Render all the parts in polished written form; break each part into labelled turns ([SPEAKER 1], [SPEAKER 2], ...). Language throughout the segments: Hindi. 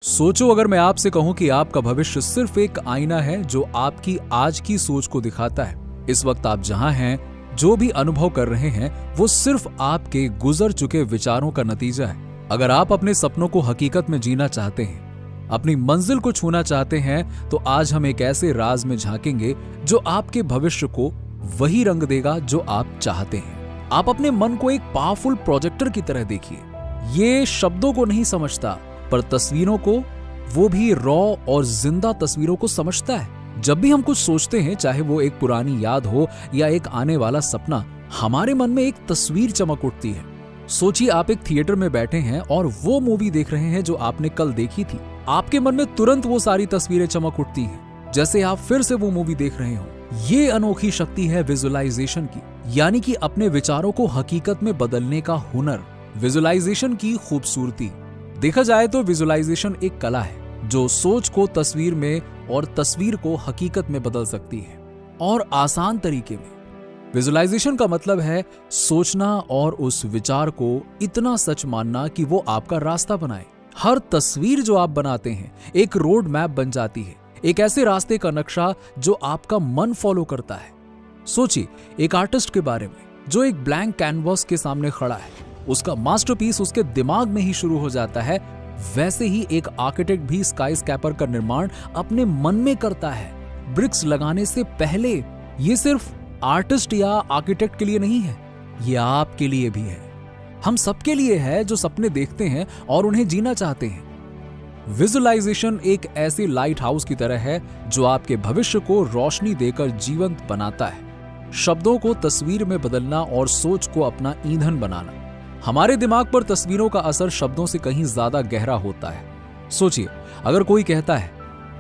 [SPEAKER 1] सोचो अगर मैं आपसे कहूं कि आपका भविष्य सिर्फ एक आईना है जो आपकी आज की सोच को दिखाता है। इस वक्त आप जहां हैं, जो भी अनुभव कर रहे हैं, वो सिर्फ आपके गुजर चुके विचारों का नतीजा है। अगर आप अपने सपनों को हकीकत में जीना चाहते हैं, अपनी मंजिल को छूना चाहते हैं, तो आज हम एक ऐसे राज में झांकेंगे जो आपके भविष्य को वही रंग देगा जो आप चाहते हैं। आप अपने मन को एक पावरफुल प्रोजेक्टर की तरह देखिए। ये शब्दों को नहीं समझता, पर तस्वीरों को, वो भी रॉ और जिंदा तस्वीरों को समझता है। जब भी हम कुछ सोचते हैं, चाहे वो एक पुरानी याद हो या एक आने वाला सपना, हमारे मन में एक तस्वीर चमक उठती है। सोचिए आप एक थिएटर में बैठे हैं और वो मूवी देख रहे हैं जो आपने कल देखी थी। आपके मन में तुरंत वो सारी तस्वीरें चमक उठती हैं, जैसे आप फिर से वो मूवी देख रहे हो। ये अनोखी शक्ति है विजुअलाइजेशन की, यानी कि अपने विचारों को हकीकत में बदलने का हुनर। विजुअलाइजेशन की खूबसूरती देखा जाए तो विजुअलाइजेशन एक कला है जो सोच को तस्वीर में और तस्वीर को हकीकत में बदल सकती है, और आसान तरीके में। विजुअलाइजेशन का मतलब है सोचना और उस विचार को इतना सच मानना कि वो आपका रास्ता बनाए। हर तस्वीर जो आप बनाते हैं एक रोड मैप बन जाती है, एक ऐसे रास्ते का नक्शा जो आपका मन फॉलो करता है। सोचिए एक आर्टिस्ट के बारे में जो एक ब्लैंक कैनवास के सामने खड़ा है, उसका मास्टरपीस उसके दिमाग में ही शुरू हो जाता है। वैसे ही एक आर्किटेक्ट भी स्काई स्कैपर का निर्माण अपने मन में करता है, ब्रिक्स लगाने से पहले। ये सिर्फ आर्टिस्ट या आर्किटेक्ट के लिए नहीं है, ये आपके लिए भी है। हम सबके लिए है जो सपने देखते हैं और उन्हें जीना चाहते हैं। विजुअलाइजेशन एक ऐसे लाइट हाउस की तरह है जो आपके भविष्य को रोशनी देकर जीवंत बनाता है। शब्दों को तस्वीर में बदलना और सोच को अपना ईंधन बनाना। हमारे दिमाग पर तस्वीरों का असर शब्दों से कहीं ज्यादा गहरा होता है। सोचिए अगर कोई कहता है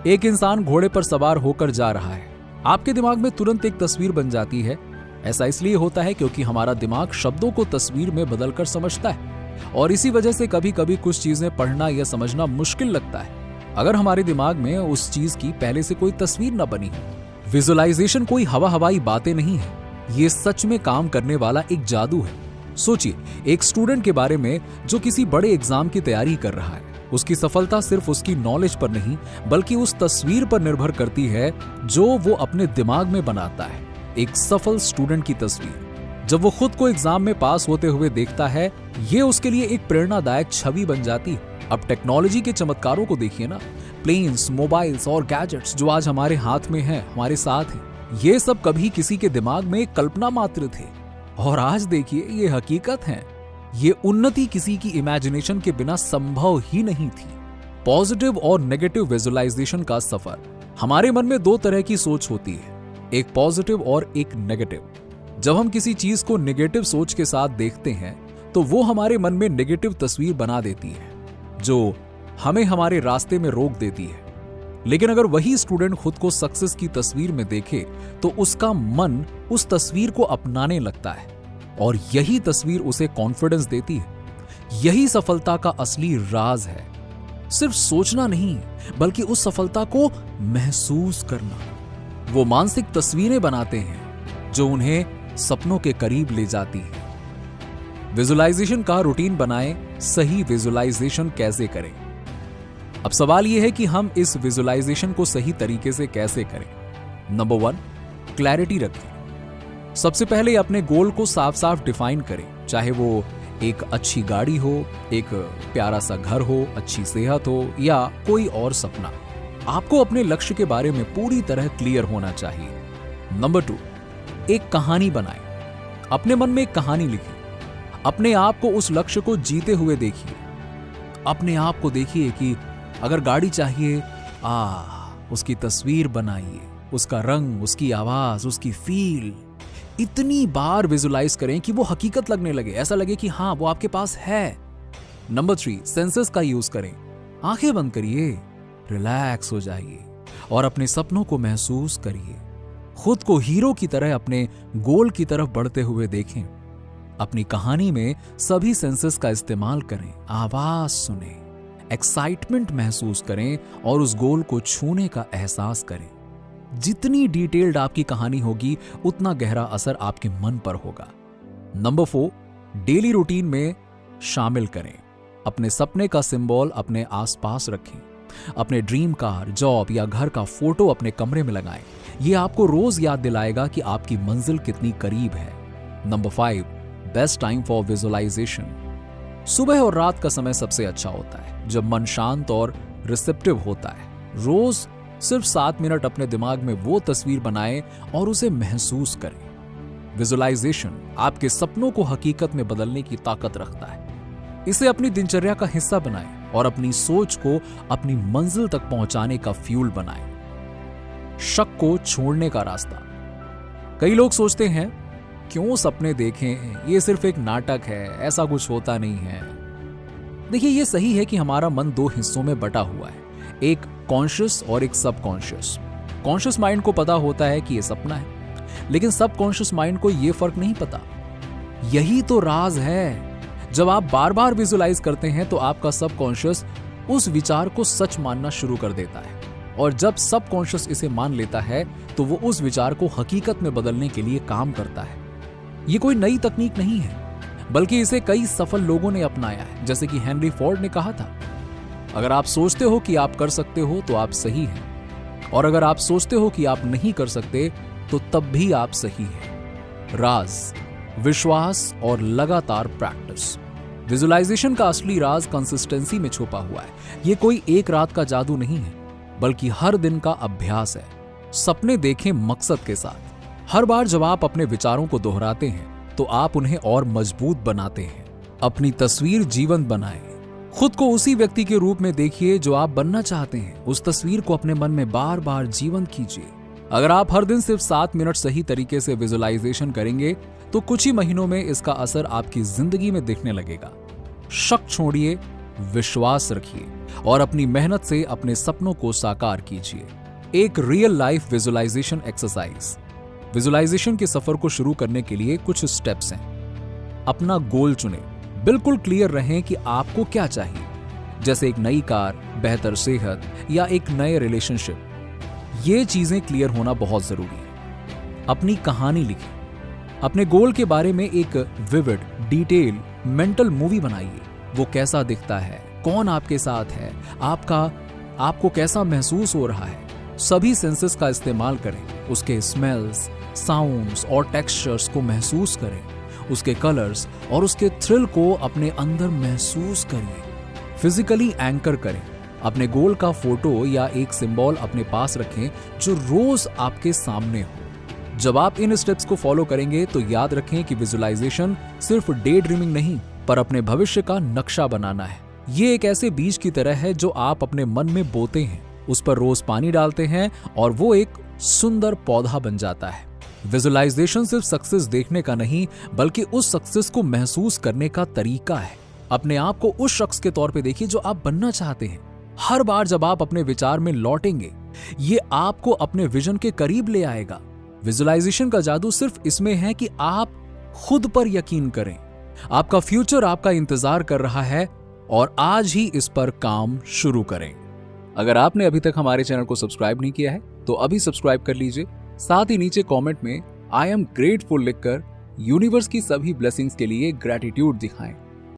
[SPEAKER 1] एक इंसान घोड़े पर सवार होकर जा रहा है, आपके दिमाग में तुरंत एक तस्वीर बन जाती है। ऐसा इसलिए होता है क्योंकि हमारा दिमाग शब्दों को तस्वीर में बदलकर समझता है, और इसी वजह से कभी कभी कुछ चीजें पढ़ना या समझना मुश्किल लगता है अगर हमारे दिमाग में उस चीज की पहले से कोई तस्वीर न बनी हो। विजुअलाइजेशन कोई हवा हवाई बातें नहीं है, ये सच में काम करने वाला एक जादू है। सोचिए एक स्टूडेंट के बारे में जो किसी बड़े एग्जाम की तैयारी कर रहा है। उसकी सफलता सिर्फ उसकी नॉलेज पर नहीं, बल्कि उस तस्वीर पर निर्भर करती है जो वो अपने दिमाग में बनाता है। एक सफल स्टूडेंट की तस्वीर जब वो खुद को एग्जाम में पास होते हुए देखता है, ये उसके लिए एक प्रेरणादायक छवि बन जाती है। अब टेक्नोलॉजी के चमत्कारों को देखिए ना, प्लेन्स, मोबाइल्स और गैजेट्स जो आज हमारे हाथ में हैं, हमारे साथ हैं, ये सब कभी किसी के दिमाग में एक कल्पना मात्र थे, और आज देखिए ये हकीकत है। ये उन्नति किसी की इमेजिनेशन के बिना संभव ही नहीं थी। पॉजिटिव और नेगेटिव विजुअलाइजेशन का सफर। हमारे मन में दो तरह की सोच होती है, एक पॉजिटिव और एक नेगेटिव। जब हम किसी चीज को नेगेटिव सोच के साथ देखते हैं तो वो हमारे मन में नेगेटिव तस्वीर बना देती है जो हमें हमारे रास्ते में रोक देती है। लेकिन अगर वही स्टूडेंट खुद को सक्सेस की तस्वीर में देखे तो उसका मन उस तस्वीर को अपनाने लगता है, और यही तस्वीर उसे कॉन्फिडेंस देती है। यही सफलता का असली राज है, सिर्फ सोचना नहीं बल्कि उस सफलता को महसूस करना। वो मानसिक तस्वीरें बनाते हैं जो उन्हें सपनों के करीब ले जाती हैं। विजुअलाइजेशन का रूटीन बनाएं। सही विजुअलाइजेशन कैसे करें? अब सवाल यह है कि हम इस विजुअलाइजेशन को सही तरीके से कैसे करें। नंबर 1, क्लैरिटी रखें। सबसे पहले अपने गोल को साफ साफ डिफाइन करें, चाहे वो एक अच्छी गाड़ी हो, एक प्यारा सा घर हो, अच्छी सेहत हो या कोई और सपना। आपको अपने लक्ष्य के बारे में पूरी तरह क्लियर होना चाहिए। नंबर 2, एक कहानी बनाएं। अपने मन में एक कहानी लिखिए। अपने आप को उस लक्ष्य को जीते हुए देखिए। अपने आप को देखिए कि अगर गाड़ी चाहिए, उसकी तस्वीर बनाइए, उसका रंग, उसकी आवाज, उसकी फील। इतनी बार विजुलाइज करें कि वो हकीकत लगने लगे, ऐसा लगे कि हाँ वो आपके पास है। नंबर 3, सेंसेस का यूज करें। आंखें बंद करिए, रिलैक्स हो जाइए और अपने सपनों को महसूस करिए। खुद को हीरो की तरह अपने गोल की तरफ बढ़ते हुए देखें। अपनी कहानी में सभी सेंसेस का इस्तेमाल करें। आवाज सुने, एक्साइटमेंट महसूस करें और उस गोल को छूने का एहसास करें। जितनी डिटेल्ड आपकी कहानी होगी उतना गहरा असर आपके मन पर होगा। नंबर 4, डेली रूटीन में शामिल करें। अपने सपने का सिंबल अपने आसपास रखें। अपने ड्रीम कार, जॉब या घर का फोटो अपने कमरे में लगाएं। ये आपको रोज याद दिलाएगा कि आपकी मंजिल कितनी करीब है। Number 5, best time for visualisation. सुबह और रात का समय सबसे अच्छा होता है, जब मन शांत और रिसेप्टिव होता है। रोज सिर्फ 7 मिनट अपने दिमाग में वो तस्वीर बनाएं और उसे महसूस करें। विजुअलाइजेशन आपके सपनों को हकीकत में बदलने की ताकत रखता है। इसे अपनी दिनचर्या का हिस्सा बनाएं और अपनी सोच को अपनी मंजिल तक पहुंचाने का फ्यूल बनाएं। शक को छोड़ने का रास्ता। कई लोग सोचते हैं, क्यों सपने देखें, ये सिर्फ एक नाटक है, ऐसा कुछ होता नहीं है। देखिए, ये सही है कि हमारा मन 2 हिस्सों में बटा हुआ है, एक कॉन्शियस और एक सबकॉन्शियस। कॉन्शियस माइंड को पता होता है कि ये सपना है, लेकिन सबकॉन्शियस माइंड को ये फर्क नहीं पता। यही तो राज है। जब आप बार बार विजुअलाइज करते हैं तो आपका सबकॉन्शियस उस विचार को सच मानना शुरू कर देता है, और जब सबकॉन्शियस इसे मान लेता है तो वो उस विचार को हकीकत में बदलने के लिए काम करता है। ये कोई नई तकनीक नहीं है, बल्कि इसे कई सफल लोगों ने अपनाया है। जैसे कि हेनरी फोर्ड ने कहा था, अगर आप सोचते हो कि आप कर सकते हो तो आप सही हैं, और अगर आप सोचते हो कि आप नहीं कर सकते तो तब भी आप सही हैं। राज, विश्वास और लगातार प्रैक्टिस। विजुअलाइजेशन का असली राज कंसिस्टेंसी में छुपा हुआ है। ये कोई एक रात का जादू नहीं है, बल्कि हर दिन का अभ्यास है। सपने देखें मकसद के साथ। हर बार जब आप अपने विचारों को दोहराते हैं तो आप उन्हें और मजबूत बनाते हैं। अपनी तस्वीर जीवंत बनाएं। खुद को उसी व्यक्ति के रूप में देखिए जो आप बनना चाहते हैं। उस तस्वीर को अपने मन में बार बार जीवंत कीजिए। अगर आप हर दिन सिर्फ 7 मिनट सही तरीके से विजुअलाइजेशन करेंगे तो कुछ ही महीनों में इसका असर आपकी जिंदगी में दिखने लगेगा। शक छोड़िए, विश्वास रखिए और अपनी मेहनत से अपने सपनों को साकार कीजिए। एक real life visualisation exercise. Visualisation के सफर को शुरू करने के लिए कुछ स्टेप्स हैं। अपना गोल चुनें। बिल्कुल क्लियर रहें कि आपको क्या चाहिए, जैसे एक नई कार, बेहतर सेहत या एक नए रिलेशनशिप। ये चीजें क्लियर होना बहुत जरूरी है। अपनी कहानी लिखें। अपने गोल के बारे में एक विविड, डिटेल मेंटल मूवी बनाइए। वो कैसा दिखता है, कौन आपके साथ है, आपको कैसा महसूस हो रहा है। सभी सेंसेस का इस्तेमाल करें। उसके स्मेल्स, साउंड्स और टेक्सचर्स को महसूस करें। उसके कलर्स और उसके थ्रिल को अपने अंदर महसूस करिए। फिजिकली एंकर करें। अपने गोल का फोटो या एक सिंबल अपने पास रखें जो रोज आपके सामने हो। जब आप इन स्टेप्स को फॉलो करेंगे तो याद रखें कि विजुअलाइजेशन सिर्फ डे ड्रीमिंग नहीं, पर अपने भविष्य का नक्शा बनाना है। ये एक ऐसे बीज की तरह है जो आप अपने मन में बोते हैं, उस पर रोज पानी डालते हैं और वो एक सुंदर पौधा बन जाता है। विजुअलाइजेशन सिर्फ सक्सेस देखने का नहीं, बल्कि उस सक्सेस को महसूस करने का तरीका है। अपने आप को उस शख्स के तौर पे देखिए जो आप बनना चाहते हैं। हर बार जब आप अपने विचार में लौटेंगे, ये आपको अपने विजन के करीब ले आएगा। विजुअलाइजेशन का जादू सिर्फ इसमें है कि आप खुद पर यकीन करें। आपका फ्यूचर आपका इंतजार कर रहा है और आज ही इस पर काम शुरू करें। अगर आपने अभी तक हमारे चैनल को सब्सक्राइब नहीं किया है तो अभी सब्सक्राइब कर लीजिए। साथ ही नीचे कमेंट में आई एम ग्रेटफुल लिखकर यूनिवर्स की सभी ब्लेसिंग्स के लिए ग्रैटिट्यूड दिखाएं।